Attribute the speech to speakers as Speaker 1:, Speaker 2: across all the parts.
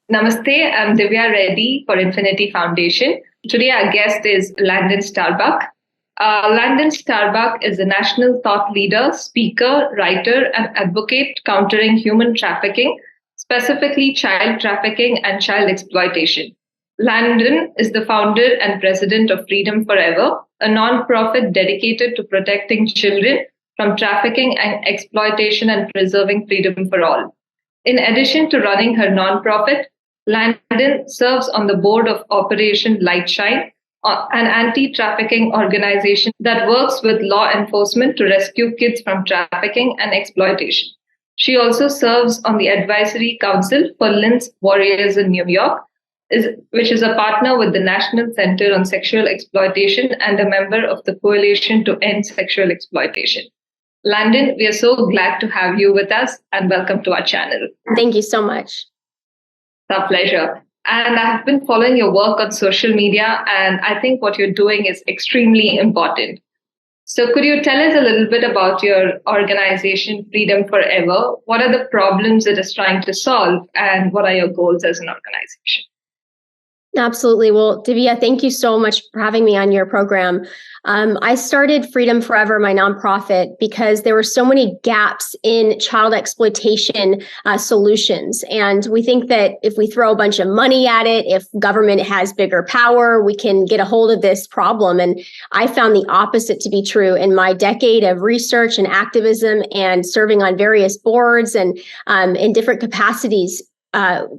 Speaker 1: Namaste, I'm Divya Reddy for Infinity Foundation. Today, our guest is Landon Starbuck. Landon Starbuck is a national thought leader, speaker, writer, and advocate countering human trafficking, specifically child trafficking and child exploitation. Landon is the founder and president of Freedom Forever, a non-profit dedicated to protecting children from trafficking and exploitation and preserving freedom for all. In addition to running her nonprofit, Landon serves on the board of Operation Lightshine, an anti-trafficking organization that works with law enforcement to rescue kids from trafficking and exploitation. She also serves on the advisory council for Lynx Warriors in New York, which is a partner with the National Center on Sexual Exploitation and a member of the Coalition to End Sexual Exploitation. Landon, we are so glad to have you with us and welcome to our channel.
Speaker 2: Thank you so much.
Speaker 1: It's our pleasure. And I have been following your work on social media, and I think what you're doing is extremely important. So could you tell us a little bit about your organization, Freedom Forever? What are the problems it is trying to solve, and what are your goals as an organization?
Speaker 2: Absolutely. Well, Divya, thank you so much for having me on your program. I started Freedom Forever, my nonprofit, because there were so many gaps in child exploitation solutions. And we think that if we throw a bunch of money at it, if government has bigger power, we can get a hold of this problem. And I found the opposite to be true in my decade of research and activism and serving on various boards and in different capacities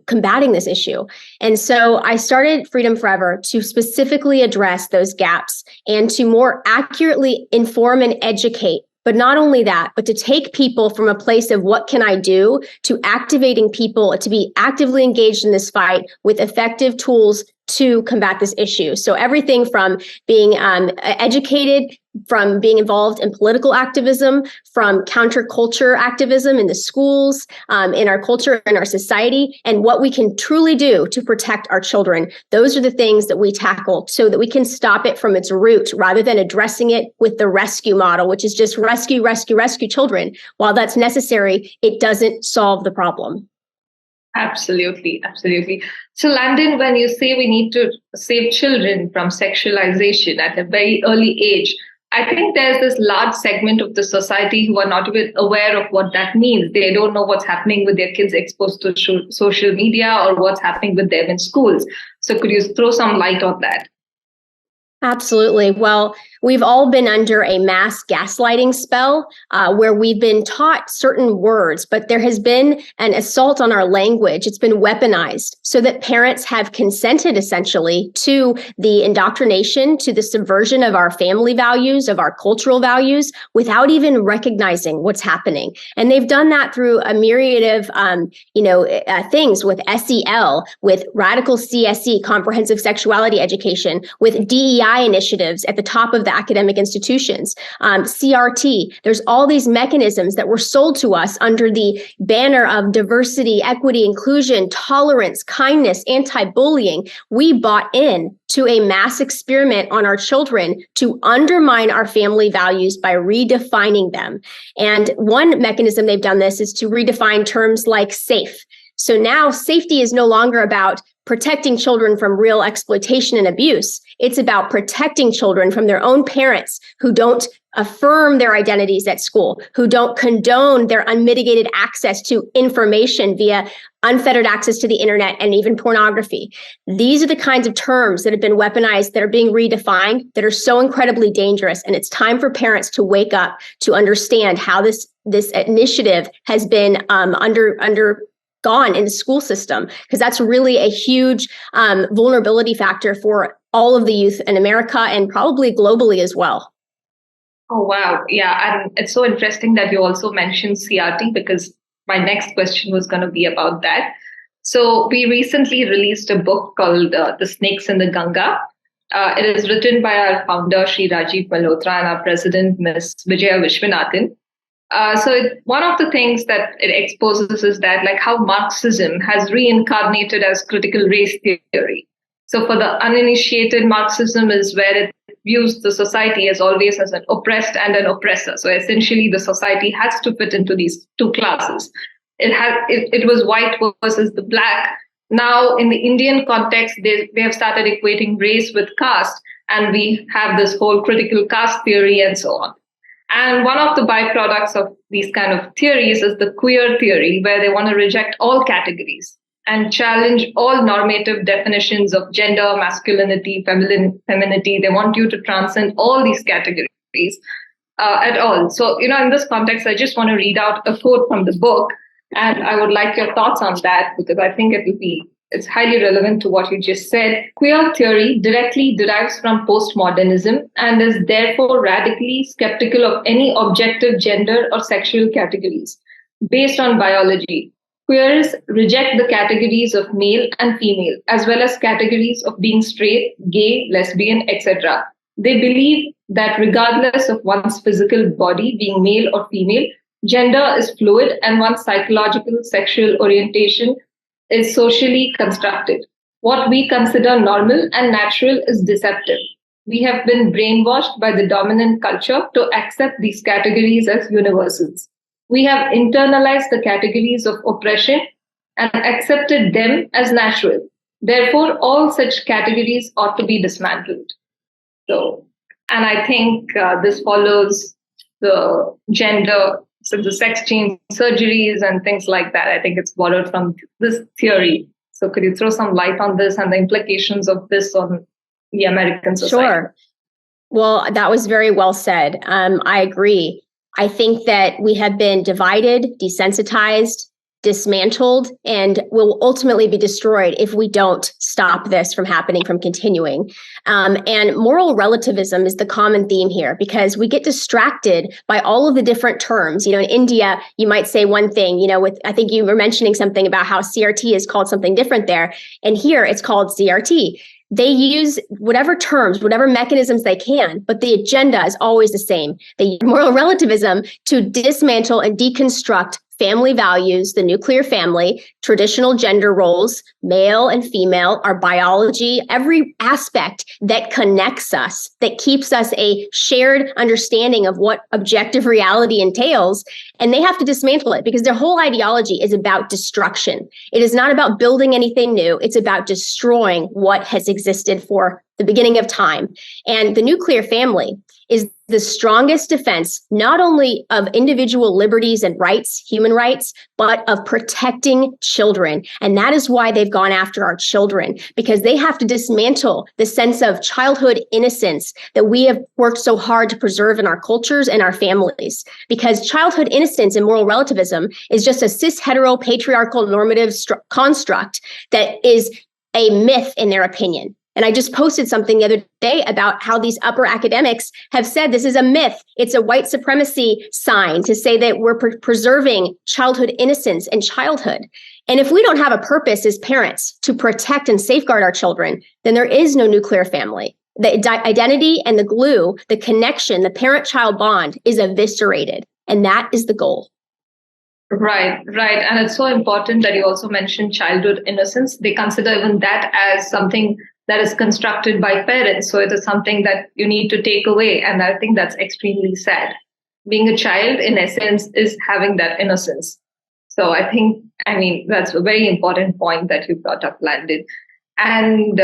Speaker 2: combating this issue. And so I started Freedom Forever to specifically address those gaps and to more accurately inform and educate. But not only that, but to take people from a place of what can I do to activating people to be actively engaged in this fight with effective tools to combat this issue. So everything from being educated, from being involved in political activism, from counterculture activism in the schools, in our culture, in our society, and what we can truly do to protect our children. Those are the things that we tackle so that we can stop it from its root rather than addressing it with the rescue model, which is just rescue children. While that's necessary, it doesn't solve the problem.
Speaker 1: Absolutely. So Landon, when you say we need to save children from sexualization at a very early age, I think there's this large segment of the society who are not even aware of what that means. They don't know what's happening with their kids exposed to social media or what's happening with them in schools. So could you throw some light on that?
Speaker 2: Absolutely. Well, we've all been under a mass gaslighting spell where we've been taught certain words, but there has been an assault on our language. It's been weaponized so that parents have consented essentially to the indoctrination, to the subversion of our family values, of our cultural values, without even recognizing what's happening. And they've done that through a myriad of, things with SEL, with radical CSE, comprehensive sexuality education, with DEI initiatives at the top of the academic institutions, CRT. There's all these mechanisms that were sold to us under the banner of diversity, equity, inclusion, tolerance, kindness, anti-bullying. We bought in to a mass experiment on our children to undermine our family values by redefining them. And one mechanism they've done this is to redefine terms like safe. So now safety is no longer about protecting children from real exploitation and abuse. It's about protecting children from their own parents who don't affirm their identities at school, who don't condone their unmitigated access to information via unfettered access to the internet and even pornography. These are the kinds of terms that have been weaponized, that are being redefined, that are so incredibly dangerous. And it's time for parents to wake up, to understand how this initiative has been gone in the school system, because that's really a huge vulnerability factor for all of the youth in America and probably globally as well.
Speaker 1: Oh, wow. Yeah. And it's so interesting that you also mentioned CRT, because my next question was going to be about that. So we recently released a book called The Snakes in the Ganga. It is written by our founder, Sri Rajiv Malhotra, and our president, Ms. Vijaya Vishwanathan. One of the things that it exposes is that like how Marxism has reincarnated as critical race theory. So for the uninitiated, Marxism is where it views the society as always as an oppressed and an oppressor. So essentially the society has to fit into these two classes. It was white versus the black, Now, in the Indian context, they have started equating race with caste, and we have this whole critical caste theory and so on. And one of the byproducts of these kind of theories is the queer theory, where they want to reject all categories and challenge all normative definitions of gender, masculinity, femininity. They want you to transcend all these categories at all. So, in this context, I just want to read out a quote from the book, and I would like your thoughts on that because I think it's highly relevant to what you just said. Queer theory directly derives from postmodernism and is therefore radically skeptical of any objective gender or sexual categories based on biology. Queers reject the categories of male and female, as well as categories of being straight, gay, lesbian, etc. They believe that regardless of one's physical body being male or female, gender is fluid and one's psychological sexual orientation is socially constructed. What we consider normal and natural is deceptive. We have been brainwashed by the dominant culture to accept these categories as universals. We have internalized the categories of oppression and accepted them as natural. Therefore, all such categories ought to be dismantled. So, and I think this follows the gender, so the sex change surgeries and things like that. I think it's borrowed from this theory. So could you throw some light on this and the implications of this on the American society?
Speaker 2: Sure. Well, that was very well said. I agree. I think that we have been divided, desensitized, dismantled, and will ultimately be destroyed if we don't stop this from happening, from continuing. And moral relativism is the common theme here because we get distracted by all of the different terms. In India, you might say one thing, I think you were mentioning something about how CRT is called something different there. And here it's called CRT. They use whatever terms, whatever mechanisms they can, but the agenda is always the same. They use moral relativism to dismantle and deconstruct family values, the nuclear family, traditional gender roles, male and female, our biology, every aspect that connects us, that keeps us a shared understanding of what objective reality entails. And they have to dismantle it because their whole ideology is about destruction. It is not about building anything new. It's about destroying what has existed for the beginning of time. And the nuclear family is the strongest defense, not only of individual liberties and rights, human rights, but of protecting children. And that is why they've gone after our children, because they have to dismantle the sense of childhood innocence that we have worked so hard to preserve in our cultures and our families. Because childhood innocence in moral relativism is just a cis hetero patriarchal normative construct that is a myth in their opinion. And I just posted something the other day about how these upper academics have said this is a myth. It's a white supremacy sign to say that we're preserving childhood innocence and childhood. And if we don't have a purpose as parents to protect and safeguard our children, then there is no nuclear family. The identity and the glue, the connection, the parent-child bond is eviscerated. And that is the goal.
Speaker 1: Right. And it's so important that you also mentioned childhood innocence. They consider even that as something that is constructed by parents. So it is something that you need to take away. And I think that's extremely sad. Being a child, in essence, is having that innocence. So that's a very important point that you brought up, Landon. And,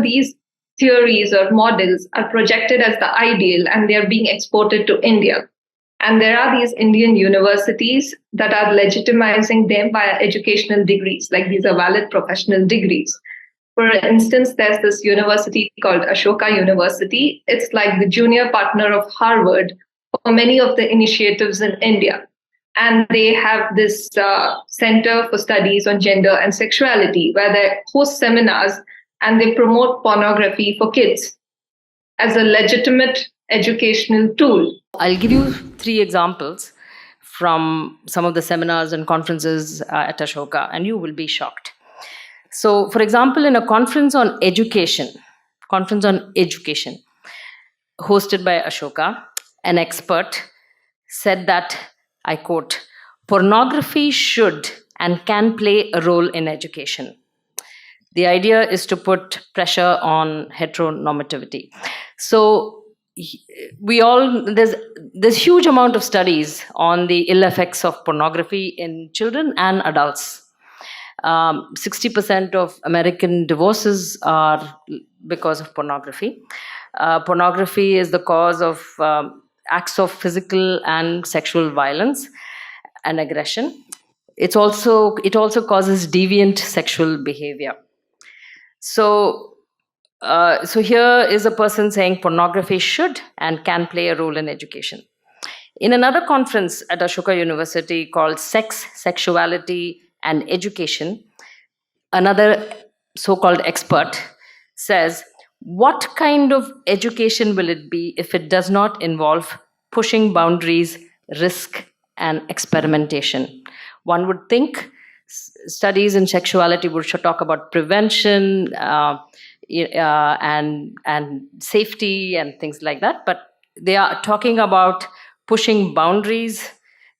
Speaker 1: these theories or models are projected as the ideal and they're being exported to India. And there are these Indian universities that are legitimizing them via educational degrees, like these are valid professional degrees. For instance, there's this university called Ashoka University. It's like the junior partner of Harvard for many of the initiatives in India. And they have this Center for Studies on Gender and Sexuality, where they host seminars and they promote pornography for kids as a legitimate educational tool.
Speaker 3: I'll give you 3 examples from some of the seminars and conferences at Ashoka, and you will be shocked. So, for example, in a conference on education hosted by Ashoka, an expert said that, I quote, "Pornography should and can play a role in education. The idea is to put pressure on heteronormativity." So, there's huge amount of studies on the ill effects of pornography in children and adults. 60% of American divorces are because of pornography. Pornography is the cause of acts of physical and sexual violence and aggression. It also causes deviant sexual behavior. So here is a person saying pornography should and can play a role in education. In another conference at Ashoka University called Sex, Sexuality, and Education, another so-called expert says, what kind of education will it be if it does not involve pushing boundaries, risk, and experimentation? One would think studies in sexuality should talk about prevention and safety and things like that, but they are talking about pushing boundaries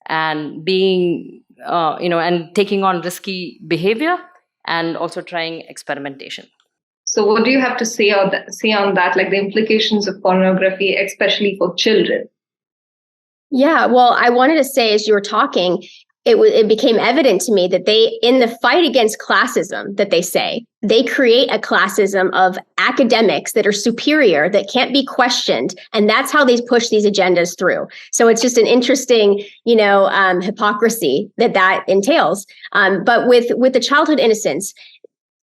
Speaker 3: and being, and taking on risky behavior and also trying experimentation.
Speaker 1: So what do you have to say on that, like the implications of pornography, especially for children?
Speaker 2: Yeah, well, I wanted to say as you were talking, it became evident to me that they, in the fight against classism that they say, they create a classism of academics that are superior, that can't be questioned. And that's how they push these agendas through. So it's just an interesting, hypocrisy that entails. But with the childhood innocence,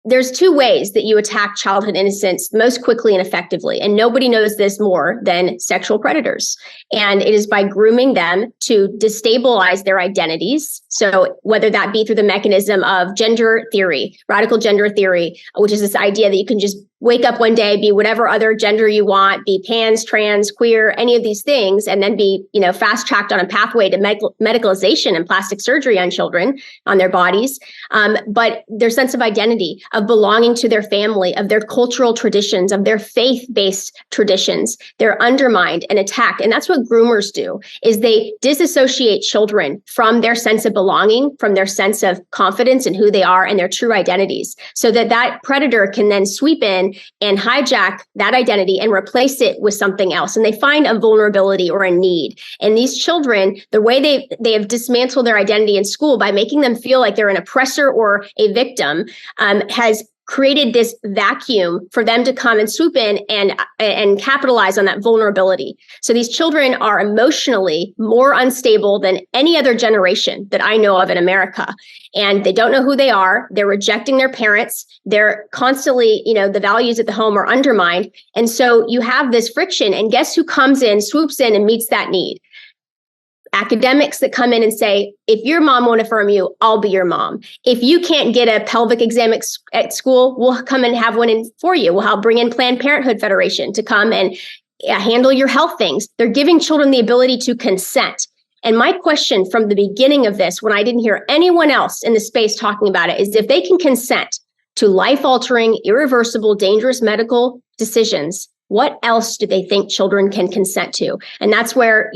Speaker 2: there's two ways that you attack childhood innocence most quickly and effectively. And nobody knows this more than sexual predators. And it is by grooming them to destabilize their identities. So whether that be through the mechanism of gender theory, radical gender theory, which is this idea that you can just wake up one day, be whatever other gender you want, be pans, trans, queer, any of these things, and then be, fast-tracked on a pathway to medicalization and plastic surgery on children, on their bodies. But their sense of identity, of belonging to their family, of their cultural traditions, of their faith-based traditions, they're undermined and attacked. And that's what groomers do, is they disassociate children from their sense of belonging, from their sense of confidence in who they are and their true identities, so that predator can then sweep in and hijack that identity and replace it with something else. And they find a vulnerability or a need. And these children, the way they have dismantled their identity in school by making them feel like they're an oppressor or a victim, has created this vacuum for them to come and swoop in and capitalize on that vulnerability. So these children are emotionally more unstable than any other generation that I know of in America. And they don't know who they are. They're rejecting their parents. They're constantly, the values at the home are undermined. And so you have this friction. And guess who comes in, swoops in and meets that need? Academics that come in and say, if your mom won't affirm you, I'll be your mom. If you can't get a pelvic exam at school, we'll come and have one in for you. We'll bring in Planned Parenthood Federation to come and handle your health things. They're giving children the ability to consent. And my question from the beginning of this, when I didn't hear anyone else in the space talking about it, is if they can consent to life-altering, irreversible, dangerous medical decisions, what else do they think children can consent to? And that's where,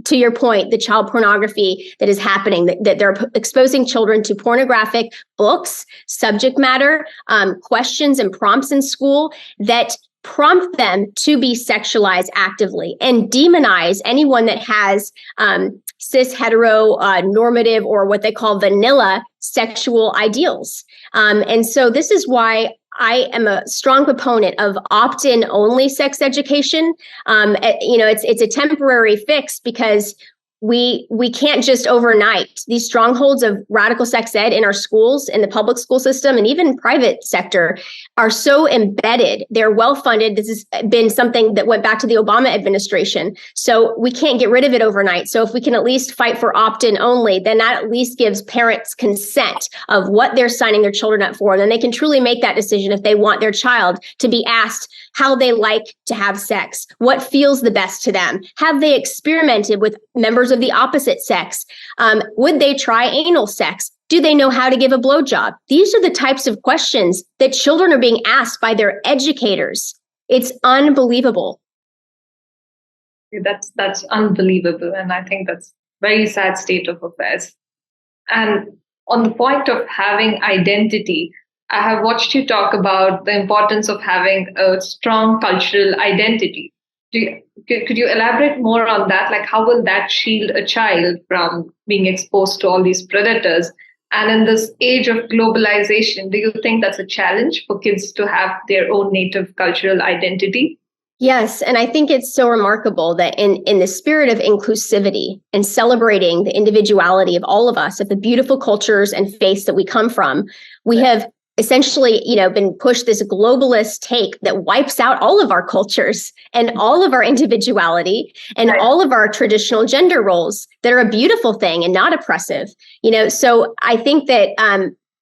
Speaker 2: to your point, the child pornography that is happening, that they're exposing children to pornographic books, subject matter, questions and prompts in school that prompt them to be sexualized actively and demonize anyone that has cis hetero normative or what they call vanilla sexual ideals. And so this is why I am a strong proponent of opt-in only sex education. It's a temporary fix because we can't just overnight. These strongholds of radical sex ed in our schools, in the public school system, and even private sector are so embedded. They're well-funded. This has been something that went back to the Obama administration. So we can't get rid of it overnight. So if we can at least fight for opt-in only, then that at least gives parents consent of what they're signing their children up for. And then they can truly make that decision if they want their child to be asked how they like to have sex, what feels the best to them. Have they experimented with members of the opposite sex? Would they try anal sex? Do they know how to give a blowjob? These are the types of questions that children are being asked by their educators. It's unbelievable.
Speaker 1: That's unbelievable. And I think that's a very sad state of affairs. And on the point of having identity, I have watched you talk about the importance of having a strong cultural identity. Could you elaborate more on that? Like, how will that shield a child from being exposed to all these predators? And in this age of globalization, do you think that's a challenge for kids to have their own native cultural identity?
Speaker 2: Yes, and I think it's so remarkable that in the spirit of inclusivity and celebrating the individuality of all of us, of the beautiful cultures and faiths that we come from, we have essentially, been pushed this globalist take that wipes out all of our cultures and all of our individuality and all of our traditional gender roles that are a beautiful thing and not oppressive. So I think that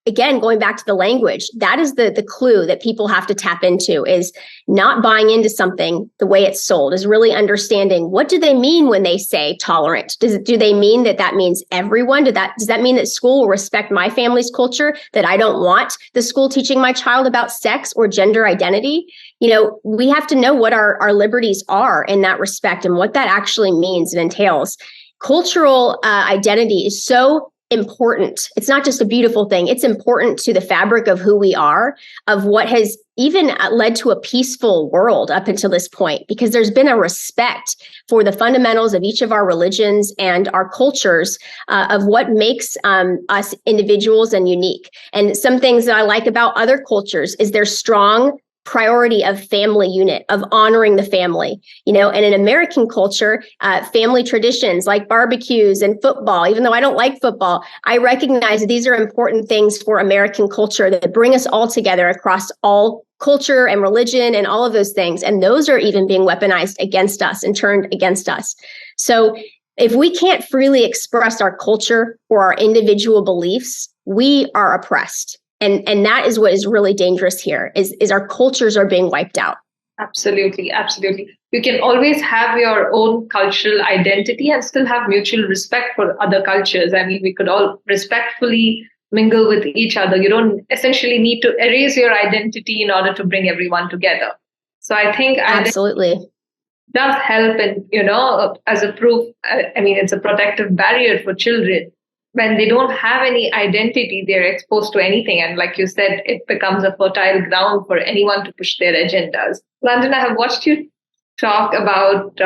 Speaker 2: again, going back to the language, that is the clue that people have to tap into, is not buying into something the way it's sold, is really understanding, what do they mean when they say tolerant? Do they mean that means everyone? Does that mean that school will respect my family's culture, that I don't want the school teaching my child about sex or gender identity? We have to know what our liberties are in that respect and what that actually means and entails. Cultural identity is so important. It's not just a beautiful thing. It's important to the fabric of who we are, of what has even led to a peaceful world up until this point, because there's been a respect for the fundamentals of each of our religions and our cultures, of what makes us individuals and unique. And some things that I like about other cultures is their strong priority of family unit, of honoring the family, and in American culture, family traditions like barbecues and football, even though I don't like football, I recognize that these are important things for American culture that bring us all together across all culture and religion and all of those things. And those are even being weaponized against us and turned against us. So if we can't freely express our culture or our individual beliefs, we are oppressed. And that is what is really dangerous here, is our cultures are being wiped out.
Speaker 1: Absolutely, absolutely. You can always have your own cultural identity and still have mutual respect for other cultures. I mean, we could all respectfully mingle with each other. You don't essentially need to erase your identity in order to bring everyone together. So I think
Speaker 2: absolutely
Speaker 1: does help, and as a proof. I mean, it's a protective barrier for children. When they don't have any identity, they're exposed to anything. And like you said, it becomes a fertile ground for anyone to push their agendas. Landon, I have watched you talk about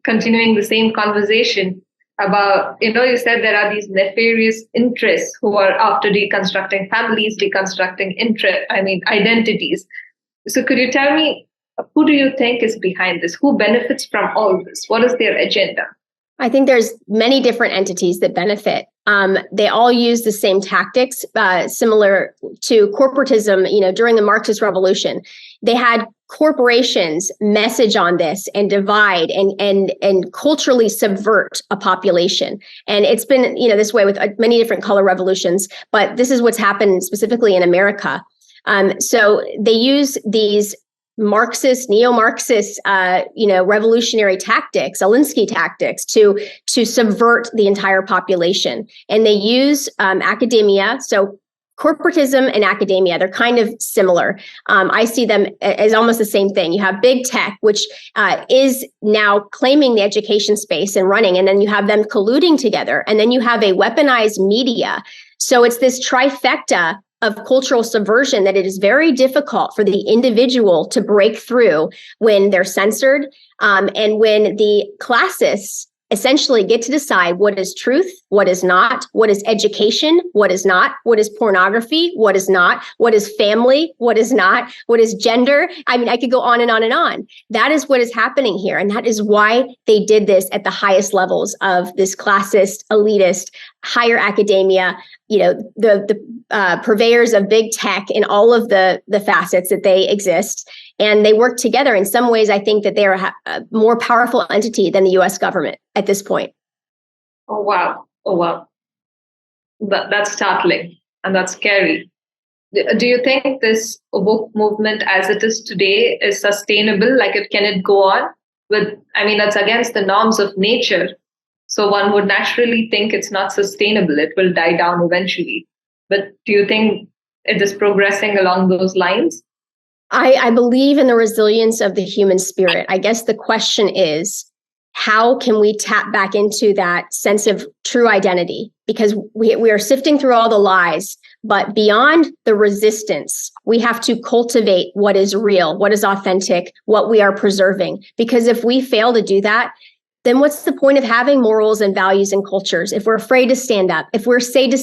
Speaker 1: continuing the same conversation about, you said there are these nefarious interests who are after deconstructing families, deconstructing identities. So could you tell me, who do you think is behind this? Who benefits from all this? What is their agenda?
Speaker 2: I think there's many different entities that benefit. They all use the same tactics, similar to corporatism. During the Marxist Revolution, they had corporations message on this and divide and culturally subvert a population. And it's been this way with many different color revolutions, but this is what's happened specifically in America. So they use these Marxist, neo-Marxist, revolutionary tactics, Alinsky tactics, to subvert the entire population. And they use academia. So corporatism and academia, they're kind of similar. I see them as almost the same thing. You have big tech, which is now claiming the education space and running, and then you have them colluding together. And then you have a weaponized media. So it's this trifecta of cultural subversion that it is very difficult for the individual to break through when they're censored, and when the classists essentially get to decide what is truth, what is not, what is education, what is not, what is pornography, what is not, what is family, what is not, what is gender. I mean, I could go on and on and on. That is what is happening here. And that is why they did this at the highest levels of this classist, elitist, higher academia, the purveyors of big tech in all of the facets that they exist. And they work together. In some ways, I think that they are a more powerful entity than the US government at this point.
Speaker 1: Oh, wow. That's startling and that's scary. Do you think this woke movement as it is today is sustainable? Can it go on that's against the norms of nature. So one would naturally think it's not sustainable. It will die down eventually. But do you think it is progressing along those lines?
Speaker 2: I believe in the resilience of the human spirit. I guess the question is, how can we tap back into that sense of true identity? Because we are sifting through all the lies, but beyond the resistance, we have to cultivate what is real, what is authentic, what we are preserving. Because if we fail to do that, then what's the point of having morals and values and cultures if we're afraid to stand up, if we're afraid to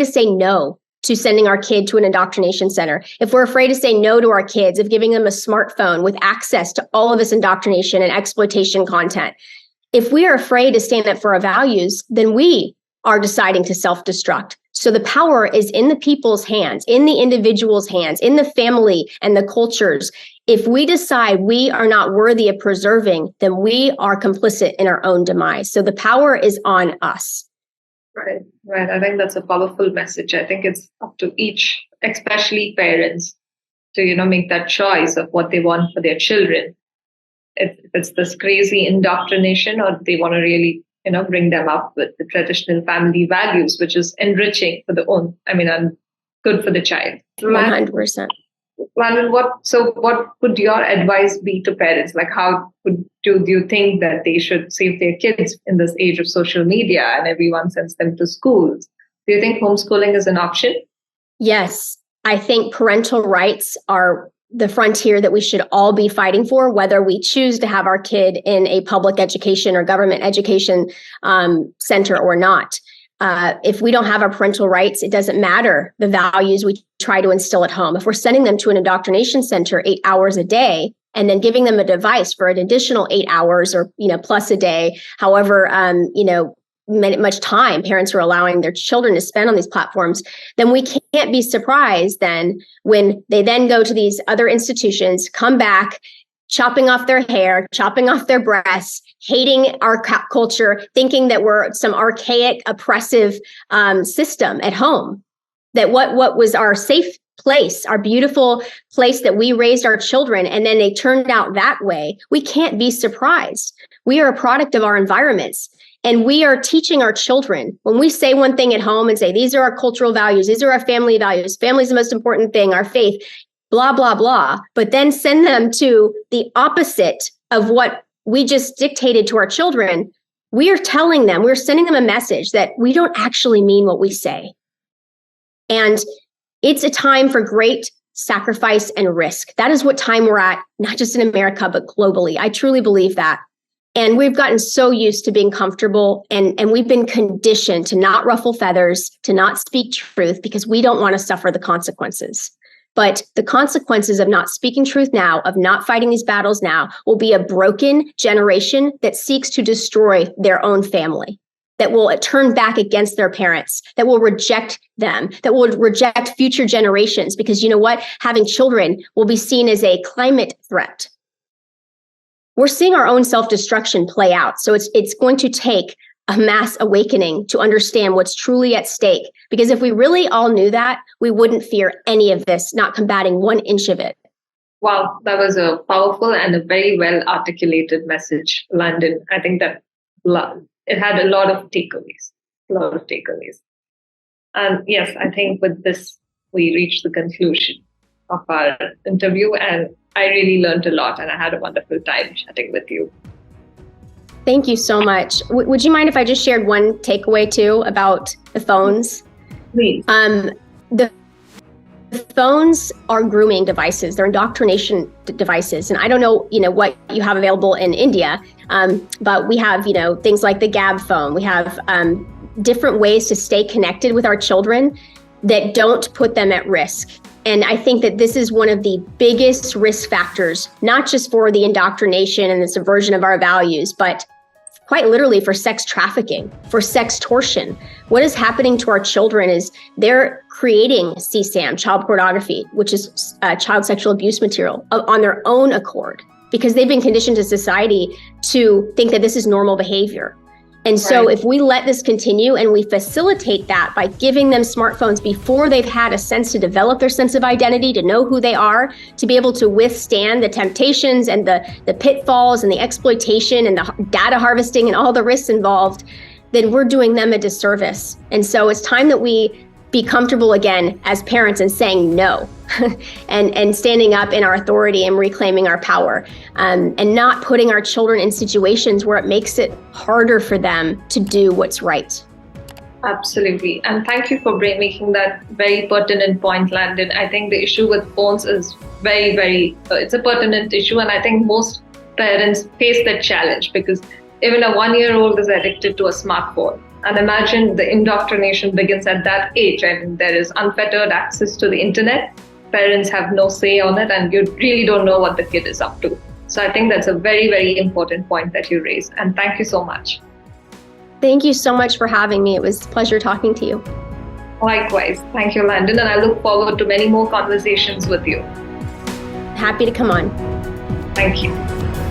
Speaker 2: say no to sending our kid to an indoctrination center, if we're afraid to say no to our kids, of giving them a smartphone with access to all of this indoctrination and exploitation content? If we are afraid to stand up for our values, then we are deciding to self-destruct. So the power is in the people's hands, in the individual's hands, in the family and the cultures. If we decide we are not worthy of preserving, then we are complicit in our own demise. So the power is on us.
Speaker 1: Right. I think that's a powerful message. I think it's up to each, especially parents, to, make that choice of what they want for their children. If it's this crazy indoctrination, or they want to really, bring them up with the traditional family values, which is enriching for and good for the child.
Speaker 2: 100%.
Speaker 1: Landon, what would your advice be to parents? Like, do you think that they should save their kids in this age of social media and everyone sends them to schools? Do you think homeschooling is an option?
Speaker 2: Yes, I think parental rights are the frontier that we should all be fighting for, whether we choose to have our kid in a public education or government education center or not. If we don't have our parental rights, it doesn't matter the values we try to instill at home. If we're sending them to an indoctrination center 8 hours a day and then giving them a device for an additional 8 hours or plus a day, however much time parents are allowing their children to spend on these platforms, then we can't be surprised then when they then go to these other institutions, come back, chopping off their hair, chopping off their breasts, hating our culture, thinking that we're some archaic, oppressive system at home. That what was our safe place, our beautiful place that we raised our children, and then they turned out that way. We can't be surprised. We are a product of our environments. And we are teaching our children, when we say one thing at home and say, these are our cultural values, these are our family values, family is the most important thing, our faith, blah, blah, blah, but then send them to the opposite of what we just dictated to our children, we are telling them, we're sending them a message that we don't actually mean what we say. And it's a time for great sacrifice and risk. That is what time we're at, not just in America, but globally. I truly believe that. And we've gotten so used to being comfortable, and we've been conditioned to not ruffle feathers, to not speak truth, because we don't want to suffer the consequences. But the consequences of not speaking truth now, of not fighting these battles now, will be a broken generation that seeks to destroy their own family, that will turn back against their parents, that will reject them, that will reject future generations, because you know what? Having children will be seen as a climate threat. We're seeing our own self-destruction play out. So it's going to take a mass awakening to understand what's truly at stake. Because if we really all knew that, we wouldn't fear any of this, not combating 1 inch of it.
Speaker 1: Wow, that was a powerful and a very well articulated message, Landon. I think that it had a lot of takeaways. And yes, I think with this, we reached the conclusion of our interview, and I really learned a lot, and I had a wonderful time chatting with you.
Speaker 2: Thank you so much. Would you mind if I just shared one takeaway too about the phones?
Speaker 1: Please.
Speaker 2: The phones are grooming devices. They're indoctrination devices. And I don't know, what you have available in India, but we have, things like the Gab phone. We have different ways to stay connected with our children that don't put them at risk. And I think that this is one of the biggest risk factors, not just for the indoctrination and the subversion of our values, but quite literally for sex trafficking, for sextortion. What is happening to our children is they're creating CSAM, child pornography, which is child sexual abuse material, on their own accord, because they've been conditioned to society to think that this is normal behavior. And so if we let this continue and we facilitate that by giving them smartphones before they've had a sense to develop their sense of identity, to know who they are, to be able to withstand the temptations and the pitfalls and the exploitation and the data harvesting and all the risks involved, then we're doing them a disservice. And so it's time that we be comfortable again as parents and saying no and standing up in our authority and reclaiming our power, and not putting our children in situations where it makes it harder for them to do what's right.
Speaker 1: Absolutely. And thank you for making that very pertinent point, Landon. I think the issue with phones is very, very, it's a pertinent issue. And I think most parents face that challenge, because Even a 1-year-old is addicted to a smartphone. And imagine the indoctrination begins at that age. I mean, there is unfettered access to the internet. Parents have no say on it, and you really don't know what the kid is up to. So I think that's a very, very important point that you raised. And thank you so much.
Speaker 2: Thank you so much for having me. It was a pleasure talking to you.
Speaker 1: Likewise. Thank you, Landon. And I look forward to many more conversations with you.
Speaker 2: Happy to come on.
Speaker 1: Thank you.